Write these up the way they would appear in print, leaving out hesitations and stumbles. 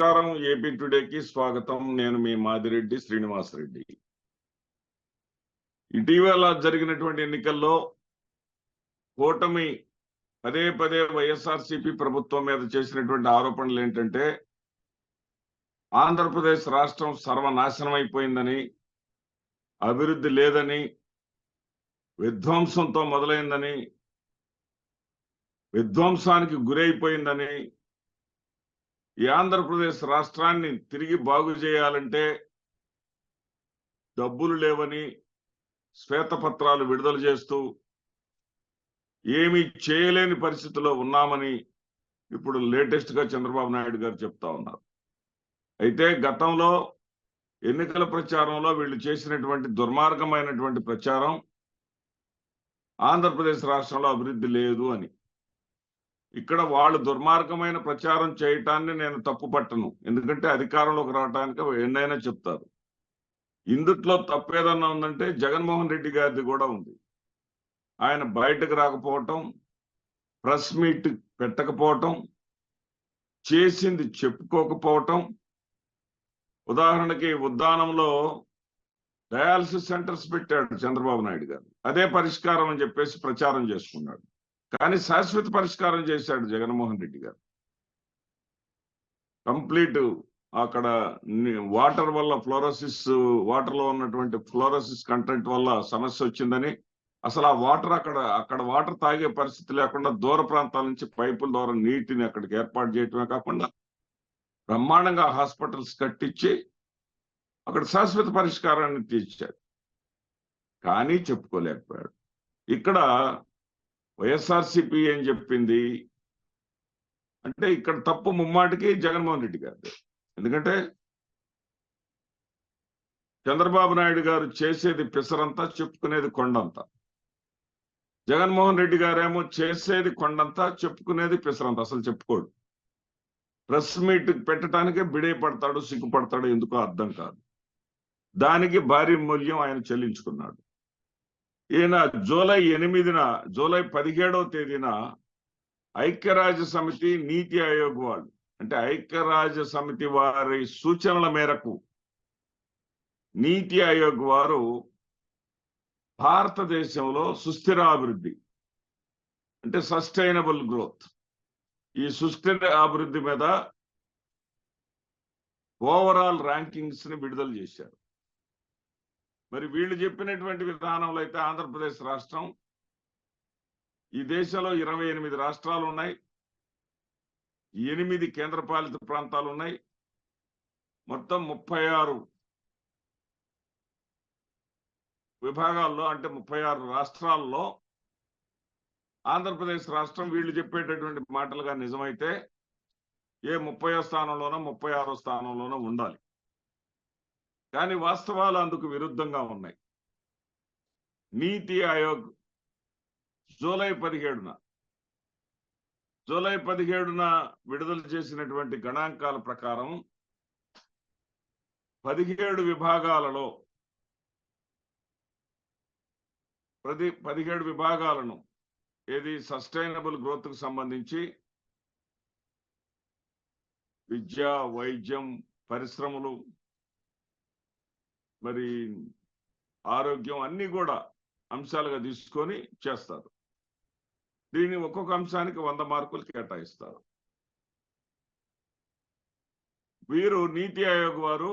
నమస్కారం. ఏపీ టుడేకి స్వాగతం. నేను మీ మాదిరెడ్డి శ్రీనివాసరెడ్డి. ఇటీవల జరిగినటువంటి ఎన్నికల్లో కూటమి పదే పదే వైఎస్ఆర్సీపీ ప్రభుత్వం మీద చేసినటువంటి ఆరోపణలు ఏంటంటే ఆంధ్రప్రదేశ్ రాష్ట్రం సర్వనాశనం అయిపోయిందని, అభివృద్ధి లేదని, విధ్వంసంతో మొదలైందని, విధ్వంసానికి గురైపోయిందని, ఈ ఆంధ్రప్రదేశ్ రాష్ట్రాన్ని తిరిగి బాగు చేయాలంటే డబ్బులు లేవని శ్వేతపత్రాలు విడుదల చేస్తూ ఏమీ చేయలేని పరిస్థితిలో ఉన్నామని ఇప్పుడు లేటెస్ట్ గా చంద్రబాబు నాయుడు గారు చెప్తా ఉన్నారు. అయితే గతంలో ఎన్నికల ప్రచారంలో వీళ్ళు చేసినటువంటి దుర్మార్గమైనటువంటి ప్రచారం ఆంధ్రప్రదేశ్ రాష్ట్రంలో అభివృద్ధి లేదు అని. ఇక్కడ వాళ్ళు దుర్మార్గమైన ప్రచారం చేయటాన్ని నేను తప్పు పట్టను, ఎందుకంటే అధికారంలోకి రావడానికి ఎన్నైనా చెప్తారు. ఇందుట్లో తప్పేదన్నా ఉందంటే జగన్మోహన్ రెడ్డి గారిది కూడా ఉంది. ఆయన బయటకు రాకపోవటం, ప్రెస్ మీట్ పెట్టకపోవటం, చేసింది చెప్పుకోకపోవటం. ఉదాహరణకి ఉద్దానంలో డయాలసిస్ సెంటర్స్ పెట్టాడు చంద్రబాబు నాయుడు గారు, అదే పరిష్కారం అని చెప్పేసి ప్రచారం చేసుకున్నాడు. కానీ శాశ్వత పరిష్కారం చేశాడు జగన్మోహన్ రెడ్డి గారు. కంప్లీట్ అక్కడ వాటర్ వల్ల ఫ్లోరోసిస్, వాటర్ లో ఉన్నటువంటి ఫ్లోరోసిస్ కంటెంట్ వల్ల సమస్య వచ్చిందని, అసలు ఆ వాటర్ అక్కడ వాటర్ తాగే పరిస్థితి లేకుండా దూర ప్రాంతాల నుంచి పైపుల ద్వారా నీటిని అక్కడికి ఏర్పాటు చేయటమే కాకుండా బ్రహ్మాండంగా హాస్పిటల్స్ కట్టించి అక్కడ శాశ్వత పరిష్కారాన్ని తీర్చాడు. కానీ చెప్పుకోలేకపోయాడు. ఇక్కడ వైఎస్ఆర్సీపీ ఏం చెప్పింది అంటే ఇక్కడ తప్పు ముమ్మాటికి జగన్మోహన్ రెడ్డి గారు. ఎందుకంటే చంద్రబాబు నాయుడు గారు చేసేది పిసరంతా, చెప్పుకునేది కొండంతా. జగన్మోహన్ రెడ్డి గారేమో చేసేది కొండంతా, చెప్పుకునేది పిసరంతా, అసలు చెప్పుకోడు. ప్రెస్ మీట్ పెట్టడానికే బిడే పడతాడు, సిగ్గుపడతాడు, ఎందుకో అర్థం కాదు. దానికి భారీ మూల్యం ఆయన చెల్లించుకున్నాడు. ఈయన జూలై 17వ తేదీన ఐక్యరాజ్య సమితి, నీతి ఆయోగ్ వాళ్ళు, అంటే ఐక్యరాజ్య సమితి వారి సూచనల మేరకు నీతి ఆయోగ్ వారు భారతదేశంలో సుస్థిరాభివృద్ధి అంటే సస్టైనబుల్ గ్రోత్, ఈ సుస్థిర అభివృద్ధి మీద ఓవరాల్ ర్యాంకింగ్స్ ని విడుదల చేశారు. మరి వీళ్ళు చెప్పినటువంటి విధానంలో అయితే ఆంధ్రప్రదేశ్ రాష్ట్రం, ఈ దేశంలో 28 రాష్ట్రాలు ఉన్నాయి, 8 కేంద్రపాలిత ప్రాంతాలు ఉన్నాయి, మొత్తం 36 విభాగాల్లో అంటే 36 రాష్ట్రాల్లో ఆంధ్రప్రదేశ్ రాష్ట్రం వీళ్ళు చెప్పేటటువంటి మాటలుగా నిజమైతే ఏ 30వ స్థానంలోనో 36వ స్థానంలోనో ఉండాలి. కానీ వాస్తవాలు అందుకు విరుద్ధంగా ఉన్నాయి. నీతి ఆయోగ్ జూలై 17న విడుదల చేసినటువంటి గణాంకాల ప్రకారం 17 విభాగాలలో 17 విభాగాలను ఏది సస్టైనబుల్ గ్రోత్ కు సంబంధించి విద్య, వైద్యం, పరిశ్రమలు, మరి ఆరోగ్యం అన్ని కూడా అంశాలుగా తీసుకొని చేస్తారు. దీన్ని ఒక్కొక్క అంశానికి 100 మార్కులు కేటాయిస్తారు. వీరు నీతి ఆయోగ్ వారు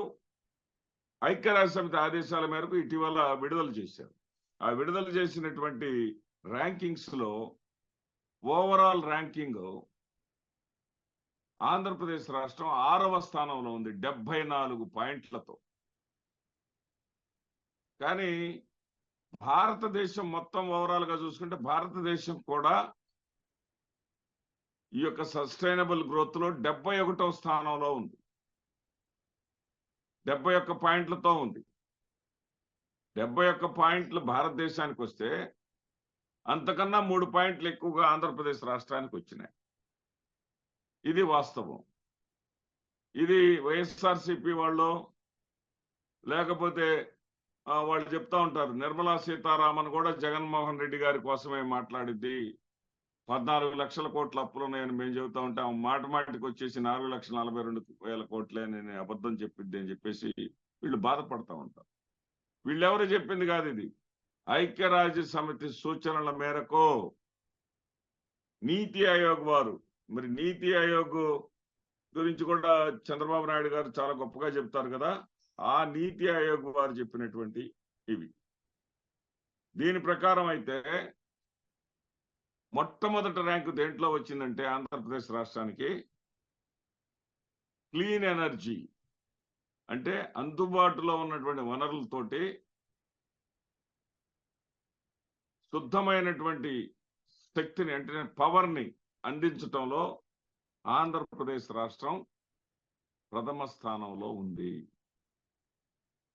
ఐక్యరాజ్య సమితి ఆదేశాల మేరకు ఇటీవల విడుదల చేశారు. ఆ విడుదల చేసినటువంటి ర్యాంకింగ్స్ లో ఓవరాల్ ర్యాంకింగ్ ఆంధ్రప్రదేశ్ రాష్ట్రం 6వ స్థానంలో ఉంది 74 పాయింట్లతో. కానీ భారతదేశం మొత్తం ఓవరాల్ గా చూసుకుంటే భారతదేశం కూడా ఈ యొక్క సస్టైనబుల్ గ్రోత్ లో 71వ స్థానంలో ఉంది, 71 పాయింట్లతో ఉంది. 71 పాయింట్లు భారతదేశానికి వస్తే అంతకన్నా 3 పాయింట్లు ఎక్కువగా ఆంధ్రప్రదేశ్ రాష్ట్రానికి వచ్చినాయి. ఇది వాస్తవం. ఇది వైఎస్ఆర్సీపీ వాళ్ళు లేకపోతే వాళ్ళు చెప్తా ఉంటారు, నిర్మలా సీతారామన్ కూడా జగన్మోహన్ రెడ్డి గారి కోసమే మాట్లాడిద్ది, 14 లక్షల కోట్ల అప్పులు ఉన్నాయని మేము చెబుతా ఉంటే మాటికి వచ్చేసి 4,42,000 కోట్లే అని అబద్ధం చెప్పింది అని చెప్పేసి వీళ్ళు బాధపడతా ఉంటారు. వీళ్ళెవరు చెప్పింది కాదు ఇది. ఐక్యరాజ్య సమితి సూచనల మేరకు నీతి ఆయోగ్ వారు, మరి నీతి ఆయోగ్ గురించి కూడా చంద్రబాబు నాయుడు గారు చాలా గొప్పగా చెప్తారు కదా, ఆ నీతి ఆయోగ్ వారు చెప్పినటువంటి ఇవి. దీని ప్రకారం అయితే మొట్టమొదటి ర్యాంకు దేంట్లో వచ్చిందంటే ఆంధ్రప్రదేశ్ రాష్ట్రానికి క్లీన్ ఎనర్జీ, అంటే అందుబాటులో ఉన్నటువంటి వనరులతోటి శుద్ధమైనటువంటి శక్తిని అంటే పవర్ని అందించటంలో ఆంధ్రప్రదేశ్ రాష్ట్రం ప్రథమ స్థానంలో ఉంది.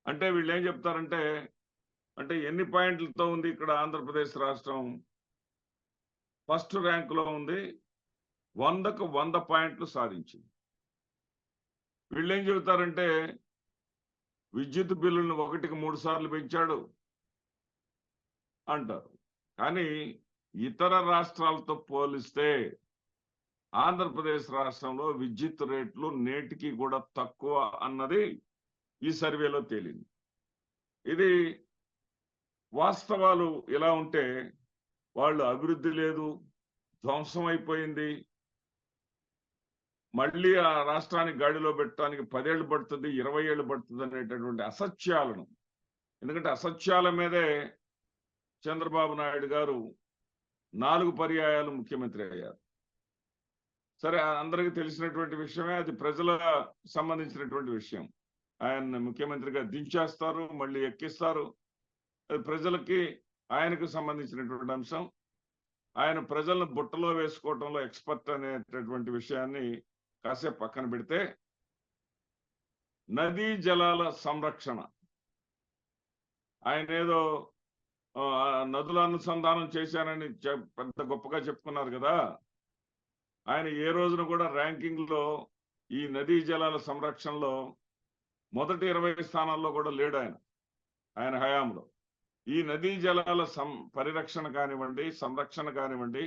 అంటే వీళ్ళు ఏం చెప్తారంటే, అంటే ఎన్ని పాయింట్లతో ఉంది ఇక్కడ ఆంధ్రప్రదేశ్ రాష్ట్రం? ఫస్ట్ ర్యాంకులో ఉంది, 100కు 100 పాయింట్లు సాధించింది. వీళ్ళు ఏం చెబుతారంటే విద్యుత్ బిల్లులను 1కి 3 సార్లు పెంచాడు అంటారు. కానీ ఇతర రాష్ట్రాలతో పోలిస్తే ఆంధ్రప్రదేశ్ రాష్ట్రంలో విద్యుత్ రేట్లు నేటికి కూడా తక్కువ అన్నది ఈ సర్వేలో తేలింది. ఇది వాస్తవాలు ఇలా ఉంటే వాళ్ళు అభివృద్ధి లేదు, ధ్వంసం అయిపోయింది, మళ్ళీ ఆ రాష్ట్రాన్ని గాడిలో పెట్టడానికి 10 ఏళ్ళు పడుతుంది, 20 ఏళ్ళు పడుతుంది అనేటటువంటి అసత్యాలను, ఎందుకంటే అసత్యాల మీదే చంద్రబాబు నాయుడు గారు 4 పర్యాయాలు ముఖ్యమంత్రి అయ్యారు. సరే, అందరికీ తెలిసినటువంటి విషయమే, అది ప్రజల సంబంధించినటువంటి విషయం. ఆయన ముఖ్యమంత్రిగా దించేస్తారు, మళ్ళీ ఎక్కిస్తారు, అది ప్రజలకి ఆయనకు సంబంధించినటువంటి అంశం. ఆయన ప్రజలను బుట్టలో వేసుకోవటంలో ఎక్స్పర్ట్ అనేటటువంటి విషయాన్ని కాసేపు పక్కన పెడితే, నదీ జలాల సంరక్షణ, ఆయన ఏదో నదుల అనుసంధానం చేశానని పెద్ద గొప్పగా చెప్పుకున్నారు కదా. ఆయన ఏ రోజున కూడా ర్యాంకింగ్ లో ఈ నదీ జలాల సంరక్షణలో మొదటి 20 స్థానాల్లో కూడా లేడు ఆయన హయాంలో. ఈ నదీ జలాల పరిరక్షణ కానివ్వండి, సంరక్షణ కానివ్వండి,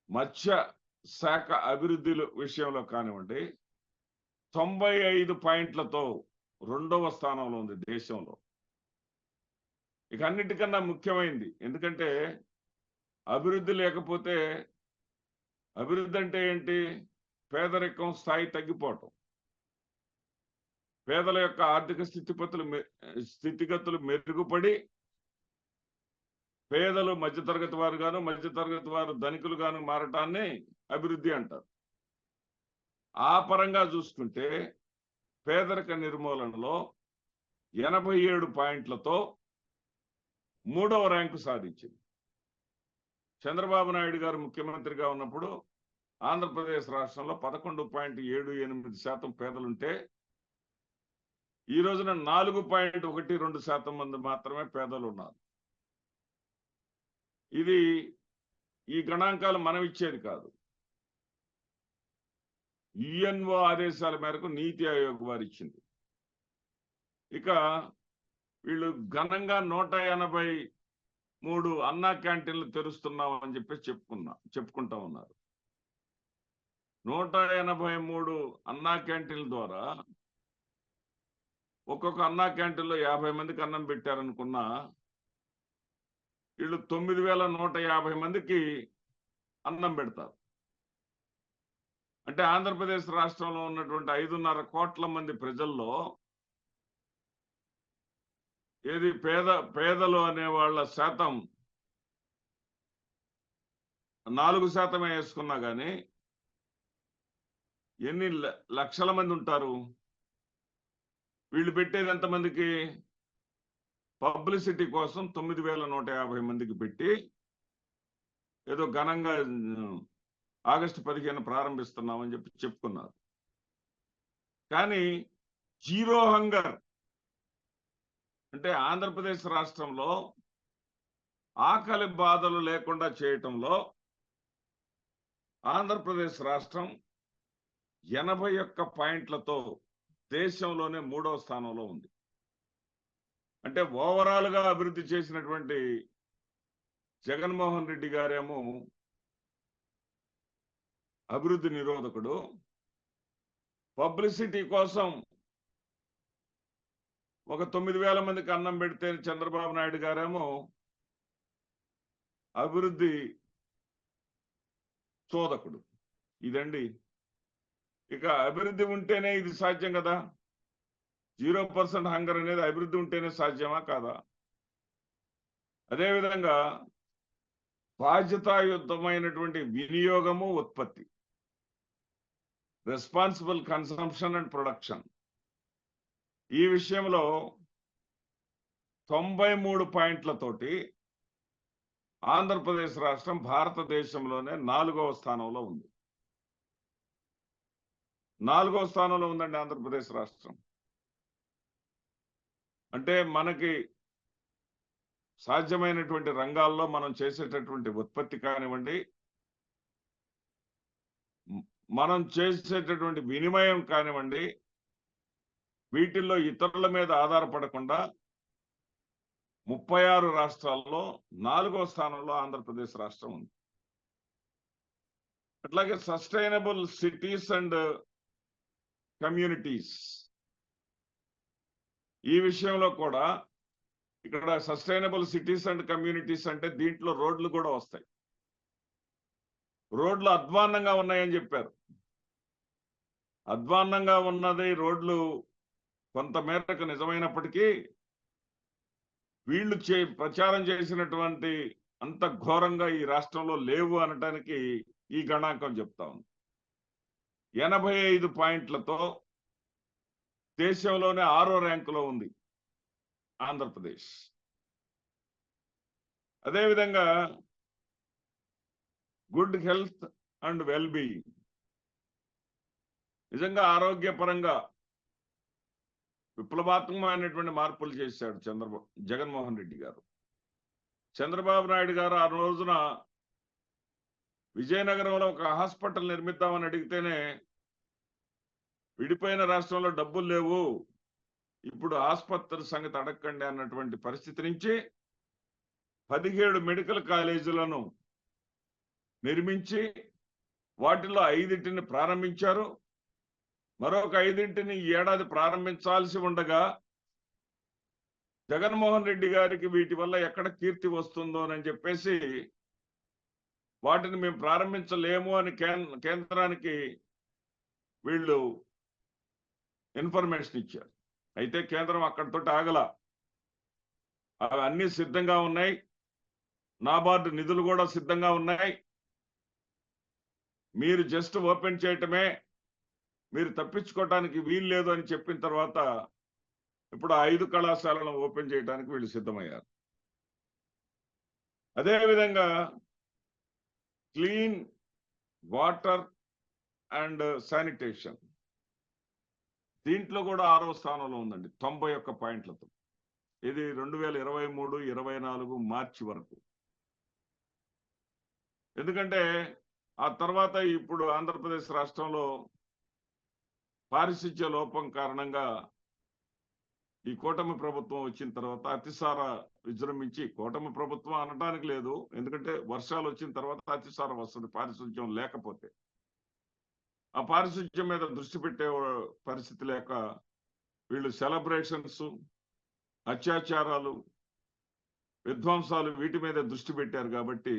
మత్స్య శాఖ అభివృద్ధి విషయంలో కానివ్వండి, 95 పాయింట్లతో 2వ స్థానంలో ఉంది దేశంలో. ఇక అన్నిటికన్నా ముఖ్యమైనది, ఎందుకంటే అభివృద్ధి లేకపోతే, అభివృద్ధి అంటే ఏంటి? పేదరికం స్థాయి తగ్గిపోవటం, పేదల యొక్క ఆర్థిక స్థితిగతులు మెరుగుపడి పేదలు మధ్యతరగతి వారు గాను, మధ్యతరగతి వారు ధనికులు గాను మారటాన్ని అభివృద్ధి అంటారు. ఆ పరంగా చూసుకుంటే పేదరిక నిర్మూలనలో 87 పాయింట్లతో 3వ ర్యాంకు సాధించింది. చంద్రబాబు నాయుడు గారు ముఖ్యమంత్రిగా ఉన్నప్పుడు ఆంధ్రప్రదేశ్ రాష్ట్రంలో 11.78% పేదలుంటే ఈ రోజున 4.12% మంది మాత్రమే పేదలు ఉన్నారు. ఇది ఈ గణాంకాలు మనం ఇచ్చేది కాదు, యుఎన్ఓ ఆదేశాల మేరకు నీతి ఆయోగ్ వారు ఇచ్చింది. ఇక వీళ్ళు ఘనంగా 183 అన్నా క్యాంటీన్లు తెరుస్తున్నాం అని చెప్పేసి చెప్పుకుంటా ఉన్నారు. 183 అన్నా క్యాంటీన్ల ద్వారా ఒక్కొక్క అన్నా క్యాంటీన్లో 50 మందికి అన్నం పెట్టారనుకున్నా, వీళ్ళు 9,150 మందికి అన్నం పెడతారు. అంటే ఆంధ్రప్రదేశ్ రాష్ట్రంలో ఉన్నటువంటి 5.5 కోట్ల మంది ప్రజల్లో ఏది పేదలు అనే వాళ్ళ శాతం 4% వేసుకున్నా కానీ ఎన్ని లక్షల మంది ఉంటారు? వీళ్ళు పెట్టేది ఎంతమందికి? పబ్లిసిటీ కోసం 9,150 మందికి పెట్టి ఏదో ఘనంగా ఆగస్టు 15 ప్రారంభిస్తున్నామని చెప్పుకున్నారు. కానీ జీరో హంగర్ అంటే ఆంధ్రప్రదేశ్ రాష్ట్రంలో ఆకలి బాధలు లేకుండా చేయటంలో ఆంధ్రప్రదేశ్ రాష్ట్రం 81 పాయింట్లతో దేశంలోనే 3వ స్థానంలో ఉంది. అంటే ఓవరాల్ గా అభివృద్ధి చేసినటువంటి జగన్మోహన్ రెడ్డి గారేమో అభివృద్ధి నిరోధకుడు. పబ్లిసిటీ కోసం ఒక 9,000 మందికి అన్నం పెడితే చంద్రబాబు నాయుడు గారేమో అభివృద్ధి చోదకుడు. ఇదండి. ఇక అభివృద్ధి ఉంటేనే ఇది సాధ్యం కదా. 0% హంగర్ అనేది అభివృద్ధి ఉంటేనే సాధ్యమా కాదా? అదేవిధంగా బాధ్యతాయుతమైనటువంటి వినియోగము, ఉత్పత్తి, రెస్పాన్సిబుల్ కన్సంప్షన్ అండ్ ప్రొడక్షన్, ఈ విషయంలో 93 పాయింట్లతోటి ఆంధ్రప్రదేశ్ రాష్ట్రం భారతదేశంలోనే 4వ స్థానంలో ఉంది. 4వ స్థానంలో ఉందండి ఆంధ్రప్రదేశ్ రాష్ట్రం. అంటే మనకి సాధ్యమైనటువంటి రంగాల్లో మనం చేసేటటువంటి ఉత్పత్తి కానివ్వండి, మనం చేసేటటువంటి వినిమయం కానివ్వండి, వీటిల్లో ఇతరుల మీద ఆధారపడకుండా 36 రాష్ట్రాల్లో 4వ స్థానంలో ఆంధ్రప్రదేశ్ రాష్ట్రం ఉంది. అట్లాగే సస్టైనబుల్ సిటీస్ అండ్ కమ్యూనిటీస్, ఈ విషయంలో కూడా ఇక్కడ సస్టైనబుల్ సిటీస్ అండ్ కమ్యూనిటీస్ అంటే దీంట్లో రోడ్లు కూడా వస్తాయి. రోడ్లు అధ్వాన్నంగా ఉన్నాయని చెప్పారు. అధ్వాన్నంగా ఉన్నది రోడ్లు కొంత మేరకు నిజమైనప్పటికీ వీళ్ళు ప్రచారం చేసినటువంటి అంత ఘోరంగా ఈ రాష్ట్రంలో లేవు అనటానికి ఈ గణాంకం చెప్తా ఉంది. 85 పాయింట్లతో దేశంలోనే 6వ ర్యాంకులో ఉంది ఆంధ్రప్రదేశ్. అదేవిధంగా good health and well being, నిజంగా ఆరోగ్యపరంగా విప్లవాత్మకమైనటువంటి మార్పులు చేశాడు జగన్మోహన్ రెడ్డి గారు. చంద్రబాబు నాయుడు గారు ఆ రోజున విజయనగరంలో ఒక హాస్పిటల్ నిర్మిద్దామని అడిగితేనే విడిపోయిన రాష్ట్రంలో డబ్బులు లేవు, ఇప్పుడు ఆసుపత్రి సంగతి అడగండి అన్నటువంటి పరిస్థితి నుంచి 17 మెడికల్ కాలేజీలను నిర్మించి వాటిలో 5టిని ప్రారంభించారు. మరొక 5టిని ఈ ఏడాది ప్రారంభించాల్సి ఉండగా జగన్మోహన్ రెడ్డి గారికి వీటి వల్ల ఎక్కడ కీర్తి వస్తుందోనని చెప్పేసి వాటిని మేము ప్రారంభించలేము అని కేంద్రానికి వీళ్ళు ఇన్ఫర్మేషన్ ఇచ్చారు. అయితే కేంద్రం అక్కడితో ఆగల, అవి అన్ని సిద్ధంగా ఉన్నాయి, నాబార్డు నిధులు కూడా సిద్ధంగా ఉన్నాయి, మీరు జస్ట్ ఓపెన్ చేయటమే, మీరు తప్పించుకోవటానికి వీలు లేదు అని చెప్పిన తర్వాత ఇప్పుడు 5 కళాశాలను ఓపెన్ చేయడానికి వీళ్ళు సిద్ధమయ్యారు. అదేవిధంగా క్లీన్ వాటర్ అండ్ శానిటేషన్, దీంట్లో కూడా 6వ స్థానంలో ఉందండి 91 పాయింట్లతో. ఇది 2023-24 మార్చి వరకు. ఎందుకంటే ఆ తర్వాత ఇప్పుడు ఆంధ్రప్రదేశ్ రాష్ట్రంలో పారిశుధ్య లోపం కారణంగా ఈ కూటమి ప్రభుత్వం వచ్చిన తర్వాత అతిసార విజృంభించి, కూటమి ప్రభుత్వం అనడానికి లేదు, ఎందుకంటే వర్షాలు వచ్చిన తర్వాత అతిసారం వస్తుంది పారిశుధ్యం లేకపోతే. ఆ పారిశుధ్యం మీద దృష్టి పెట్టే పరిస్థితి లేక వీళ్ళు సెలబ్రేషన్స్, అత్యాచారాలు, విధ్వంసాలు వీటి మీద దృష్టి పెట్టారు. కాబట్టి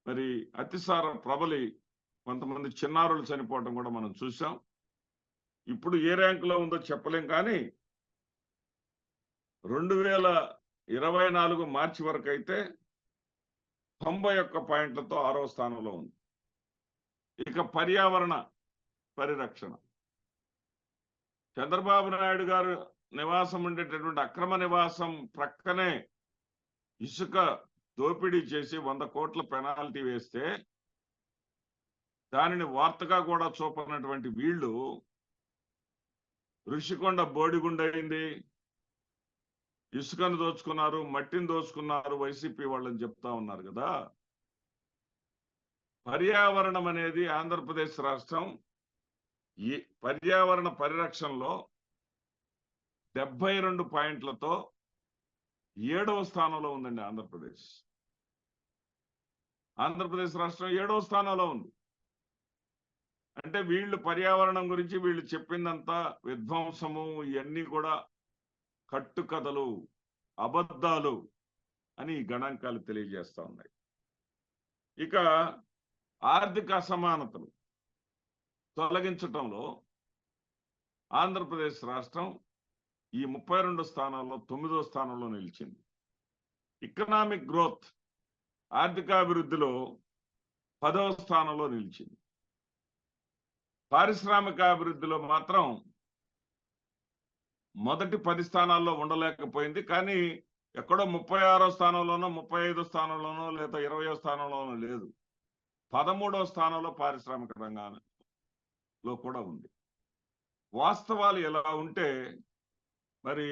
మరి అతిసార ప్రబలి కొంతమంది చిన్నారులు చనిపోవడం కూడా మనం చూసాం. ఇప్పుడు ఏ ర్యాంకులో ఉందో చెప్పలేం, కానీ 2024 మార్చి వరకు అయితే 91 పాయింట్లతో 6వ స్థానంలో ఉంది. ఇక పర్యావరణ పరిరక్షణ, చంద్రబాబు నాయుడు గారు నివాసం ఉండేటటువంటి అక్రమ నివాసం ప్రక్కనే ఇసుక దోపిడీ చేసి 100 కోట్ల పెనాల్టీ వేస్తే దానిని వార్తగా కూడా చూపనటువంటి వీళ్ళు ఋషికొండ బోడిగుండ అయింది, ఇసుకను దోచుకున్నారు, మట్టిని దోచుకున్నారు వైసీపీ వాళ్ళని చెప్తా ఉన్నారు కదా. పర్యావరణం అనేది ఆంధ్రప్రదేశ్ రాష్ట్రం ఈ పర్యావరణ పరిరక్షణలో 72 పాయింట్లతో 7వ స్థానంలో ఉందండి ఆంధ్రప్రదేశ్. ఆంధ్రప్రదేశ్ రాష్ట్రం 7వ స్థానంలో ఉంది. అంటే వీళ్ళు పర్యావరణం గురించి వీళ్ళు చెప్పిందంతా విధ్వంసము, ఇవన్నీ కూడా కట్టుకథలు, అబద్ధాలు అని ఈ గణాంకాలు తెలియజేస్తా ఉన్నాయి. ఇక ఆర్థిక అసమానతలు తొలగించటంలో ఆంధ్రప్రదేశ్ రాష్ట్రం ఈ 32 స్థానాల్లో 9వ స్థానంలో నిలిచింది. ఎకనామిక్ గ్రోత్, ఆర్థికాభివృద్ధిలో 10వ స్థానంలో నిలిచింది. పారిశ్రామిక అభివృద్ధిలో మాత్రం మొదటి 10 స్థానాల్లో ఉండలేకపోయింది. కానీ ఎక్కడో 36వ స్థానంలోనో, 35వ స్థానంలోనో, లేదా 20వ స్థానంలోనో లేదు. 13వ స్థానంలో పారిశ్రామిక రంగంలో కూడా ఉంది. వాస్తవాలు ఎలా ఉంటే మరి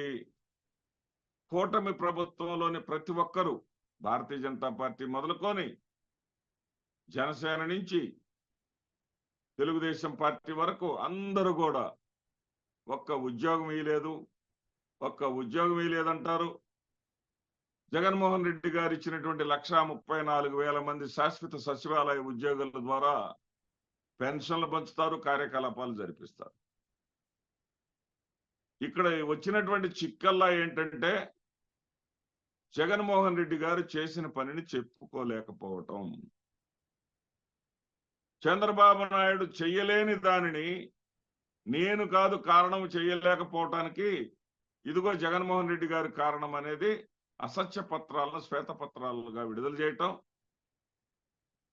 కూటమి ప్రభుత్వంలోని ప్రతి ఒక్కరూ, భారతీయ జనతా పార్టీ మొదలుకొని జనసేన నుంచి తెలుగుదేశం పార్టీ వరకు అందరూ కూడా ఒక్క ఉద్యోగం ఇయ్యలేదంటారు. జగన్మోహన్ రెడ్డి గారు ఇచ్చినటువంటి 1,34,000 మంది శాశ్వత సచివాలయ ఉద్యోగుల ద్వారా పెన్షన్లు పంచుతారు, కార్యకలాపాలు జరిపిస్తారు. ఇక్కడ వచ్చినటువంటి చిక్కల్లా ఏంటంటే జగన్మోహన్ రెడ్డి గారు చేసిన పనిని చెప్పుకోలేకపోవటం. చంద్రబాబు నాయుడు చెయ్యలేని దానిని నేను కాదు కారణం, చేయలేకపోవటానికి ఇదిగో జగన్మోహన్ రెడ్డి గారి కారణం అనేది అసత్య పత్రాలను శ్వేతపత్రాలుగా విడుదల చేయటం,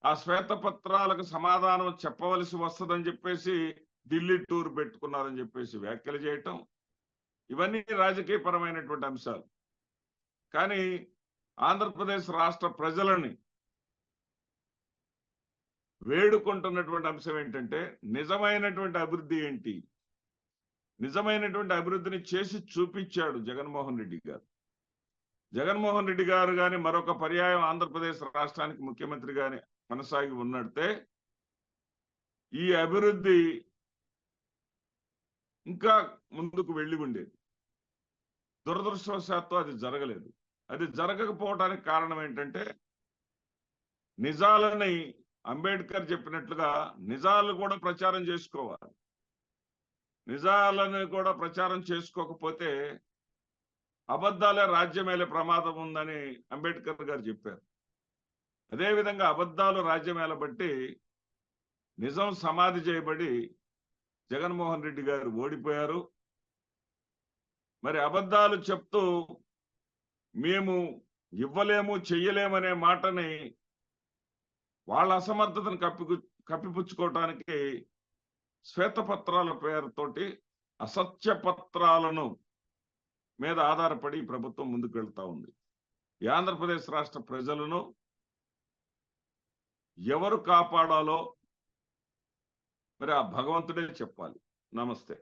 ఆ శ్వేతపత్రాలకు సమాధానం చెప్పవలసి వస్తుందని చెప్పేసి ఢిల్లీ టూర్ పెట్టుకున్నారని చెప్పేసి వ్యాఖ్యలు చేయటం, ఇవన్నీ రాజకీయపరమైనటువంటి అంశాలు. కానీ ఆంధ్రప్రదేశ్ రాష్ట్ర ప్రజలని వేడుకుంటున్నటువంటి అంశం ఏంటంటే నిజమైనటువంటి అభివృద్ధి ఏంటి? నిజమైనటువంటి అభివృద్ధిని చేసి చూపించాడు జగన్మోహన్ రెడ్డి గారు. జగన్మోహన్ రెడ్డి గారు కానీ మరొక పర్యాయం ఆంధ్రప్రదేశ్ రాష్ట్రానికి ముఖ్యమంత్రి గాని కొనసాగి ఉన్నట్టే ఈ అభివృద్ధి ఇంకా ముందుకు వెళ్ళి ఉండేది. దురదృష్టవశాత్తు అది జరగలేదు. అది జరగకపోవడానికి కారణం ఏంటంటే నిజాలని అంబేద్కర్ చెప్పినట్లుగా నిజాలు కూడా ప్రచారం చేసుకోవాలి. నిజాలను కూడా ప్రచారం చేసుకోకపోతే అబద్ధాలే రాజ్యమేలే ప్రమాదం ఉందని అంబేద్కర్ గారు చెప్పారు. అదేవిధంగా అబద్ధాలు రాజ్యమేలబట్టి నిజం సమాధి చేయబడి జగన్మోహన్ రెడ్డి గారు ఓడిపోయారు. మరి అబద్ధాలు చెప్తూ మేము ఇవ్వలేము, చెయ్యలేమనే మాటని వాళ్ళ అసమర్థతను కప్పిపుచ్చుకోవటానికి శ్వేతపత్రాల పేరుతోటి అసత్య పత్రాలను మీద ఆధారపడి ప్రభుత్వం ముందుకు వెళ్తా ఉంది. ఈ ఆంధ్రప్రదేశ్ రాష్ట్ర ప్రజలను ఎవరు కాపాడాలో మరి ఆ భగవంతుడే చెప్పాలి. నమస్తే.